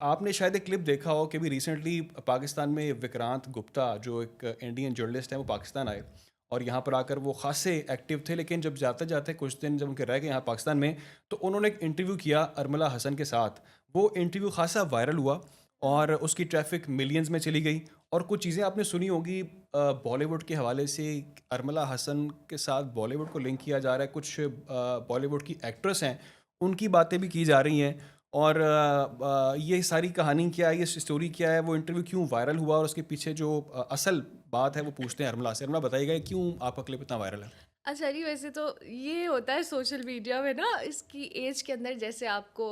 आपने शायद एक क्लिप देखा हो कि भी रिसेंटली पाकिस्तान में विक्रांत गुप्ता जो एक इंडियन जर्नलिस्ट हैं वो पाकिस्तान आए और यहाँ पर आकर वो खासे एक्टिव थे, लेकिन जब जाते जाते कुछ दिन जब उनके रह गए यहाँ पाकिस्तान में, तो उन्होंने एक इंटरव्यू किया अरमला हसन के साथ। वो इंटरव्यू खासा वायरल हुआ और उसकी ट्रैफिक मिलियंस में चली गई। और कुछ चीज़ें आपने सुनी होगी बॉलीवुड के हवाले से, अरमला हसन के साथ बॉलीवुड को लिंक किया जा रहा है। कुछ बॉलीवुड की एक्ट्रेस हैं, उनकी बातें भी की जा रही हैं। और ये सारी कहानी क्या है, ये स्टोरी क्या है, वो इंटरव्यू क्यों वायरल हुआ और उसके पीछे जो असल बात है वो पूछते हैं अरमला से। अरमला बताइएगा क्यों आपका क्लिप इतना वायरल है। अच्छा नहीं, वैसे तो ये होता है सोशल मीडिया में ना, इसकी एज के अंदर जैसे आपको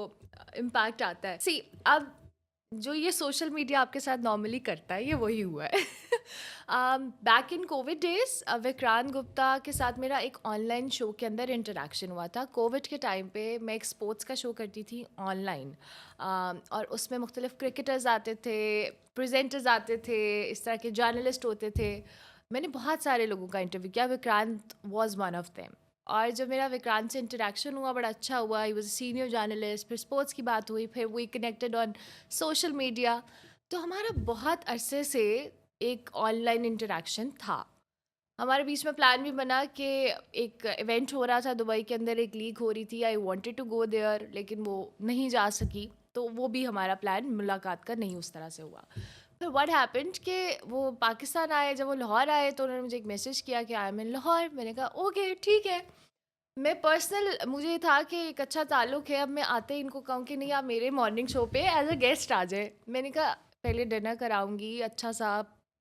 इम्पैक्ट आता है। सी, अब जो ये सोशल मीडिया आपके साथ नॉर्मली करता है, ये वही हुआ है। Back in Covid days Vikrant Gupta के साथ मेरा एक ऑनलाइन शो के अंदर इंटरेक्शन हुआ था। कोविड के टाइम पे मैं एक स्पोर्ट्स का शो करती थी ऑनलाइन, और उसमें मुख्तलिफ क्रिकेटर्स आते थे, प्रेजेंटर्स आते थे, इस तरह के जर्नलिस्ट होते थे। मैंने बहुत सारे लोगों का इंटरव्यू किया, Vikrant was one of them. और जब मेरा विक्रांत से इंटरेक्शन हुआ, बड़ा अच्छा हुआ। He was a senior journalist, फिर स्पोर्ट्स की बात हुई, फिर we connected on social media. तो हमारा बहुत अरसे से एक ऑनलाइन इंटरेक्शन था। हमारे बीच में प्लान भी बना कि एक इवेंट हो रहा था दुबई के अंदर, एक लीग हो रही थी। I wanted to go there, लेकिन वो नहीं जा सकी, तो वो भी हमारा प्लान मुलाकात का नहीं उस तरह से हुआ। फिर व्हाट हैपेंड कि वो पाकिस्तान आए, जब वो लाहौर आए तो उन्होंने मुझे एक मैसेज किया कि आई एम इन लाहौर। मैंने कहा ओके ठीक है। मैं पर्सनल, मुझे ये था कि एक अच्छा ताल्लुक है, अब मैं आते ही इनको कहूँ कि नहीं आप मेरे मॉर्निंग शो पे एज अ गेस्ट आ जाए। मैंने कहा पहले डिनर कराऊंगी अच्छा सा,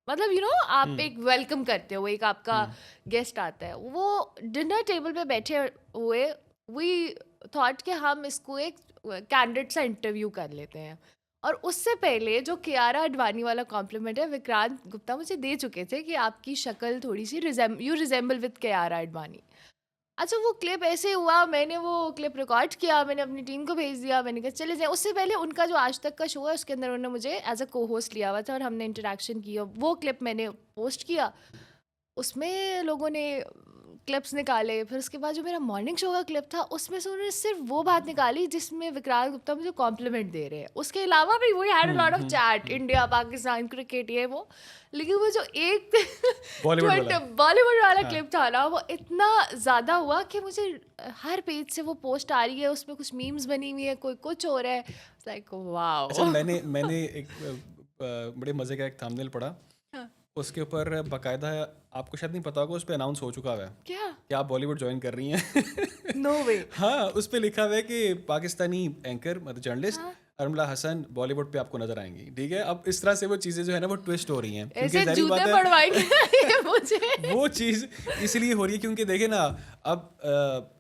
मतलब आप हम्म। एक वेलकम करते हो, एक आपका हम्म। गेस्ट आता है। वो डिनर टेबल पे बैठे हुए, वी थॉट कि हम इसको एक कैंडिडेट सा इंटरव्यू कर लेते हैं। और उससे पहले जो कियारा अडवाणी वाला कॉम्प्लीमेंट है, विक्रांत गुप्ता मुझे दे चुके थे कि आपकी शक्ल थोड़ी सी you resemble with Kiara Advani. अच्छा, वो क्लिप ऐसे हुआ, मैंने वो क्लिप रिकॉर्ड किया, मैंने अपनी टीम को भेज दिया, मैंने कहा चले जाए। उससे पहले उनका जो आज तक का शो है उसके अंदर उन्होंने मुझे एज अ को होस्ट लिया हुआ था और हमने इंटरेक्शन किया। वो क्लिप मैंने पोस्ट किया, उसमें लोगों ने क्लिप्स निकाले। फिर उसके बाद जो मेरा मॉर्निंग शो का क्लिप था, उसमें से उन्होंने सिर्फ वो बात निकाली जिसमें विक्रांत गुप्ता मुझे कॉम्प्लीमेंट दे रहे हैं। उसके अलावा भी वही had a lot of hmm. Chat, India Pakistan cricket ये वो। लेकिन वो जो एक बॉलीवुड वाला। बॉलीवुड वाला हाँ। क्लिप था ना, वो इतना ज़्यादा हुआ कि मुझे हर पेज से वो पोस्ट आ रही है, उसमें कुछ मीम्स बनी हुई है, कोई कुछ हो रहा है। लाइक अच्छा, वाओ। मैंने मैंने एक बड़े मज़े का एक थंबनेल पढ़ा। उसके ऊपर बाकायदा, आपको शायद नहीं पता होगा, उस पर अनाउंस हो चुका हुआ है क्या? कि आप बॉलीवुड ज्वाइन कर रही हैं। नो वे। हाँ, उस पे लिखा हुआ है कि पाकिस्तानी एंकर मतलब जर्नलिस्ट हाँ, अरमला हसन बॉलीवुड पे आपको नजर आएंगी। ठीक है, अब इस तरह से वो चीज़ें जो है ना वो ट्विस्ट हो रही हैं, क्योंकि ऐसे जाहिर जूते बात है पड़वाएंगे ये मुझे। वो चीज़ इसलिए हो रही है क्योंकि देखे ना, अब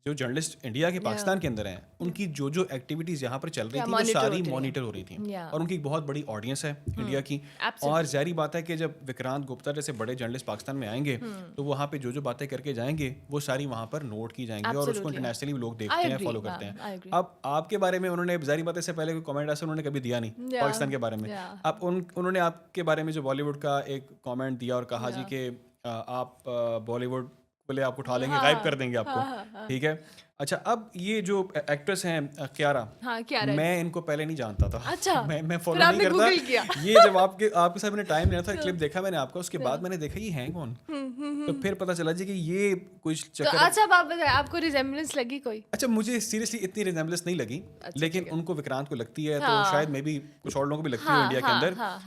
जो जर्नलिस्ट इंडिया के या पाकिस्तान के अंदर हैं, उनकी जो जो एक्टिविटीज़ यहाँ पर चल रही या थी वो मॉनिटर सारी होती रही मॉनिटर हो रही थी। है। या और उनकी एक बहुत बड़ी ऑडियंस है इंडिया की। और एब्सोल्युटली। ज़ाहिर बात है कि जब विक्रांत गुप्ता जैसे बड़े जर्नलिस्ट पाकिस्तान में आएंगे, तो वहाँ पे जो जो बातें करके जाएंगे वो सारी वहाँ पर नोट की जाएंगी और उसको एब्सोल्युटली। इंटरनेशनली लोग आई देखते हैं, एग्री फॉलो करते हैं। Ma'am, I agree. अब आपके बारे में उन्होंने ज़ाहिर बात है इससे पहले कोई कमेंट ऐसा उन्होंने कभी दिया नहीं या पाकिस्तान के बारे में। या अब उन्होंने आपके बारे में जो बॉलीवुड का एक कमेंट दिया और कहा जी या कि आप बॉलीवुड बोले आपको उठा लेंगे, हाँ गायब हाँ कर देंगे आपको। हाँ हाँ हाँ ठीक है। अच्छा, अब ये जो एक्ट्रेस हैं कियारा, हाँ, क्या रहा मैं है? इनको पहले नहीं जानता था। अच्छा, मैं फिर फॉलो नहीं आपने करता। गूगल किया। ये जब आपके आपके साथ मैंने टाइम लिया था, क्लिप देखा मैंने आपका, उसके बाद मैंने देखा ये हैं कौन। तो फिर पता चला जी कि ये कुछ तो चक्कर। अच्छा, अब आप बताएं, आपको रिजेम्बलेंस लगी कोई? अच्छा, मुझे सीरियसली इतनी रिजेम्बलेंस नहीं लगी, अच्छा लेकिन ठीक है। उनको विक्रांत को लगती है, तो शायद हाँ मे बी कुछ और लोगों को भी लगती हो हाँ इंडिया के हाँ अंदर। हाँ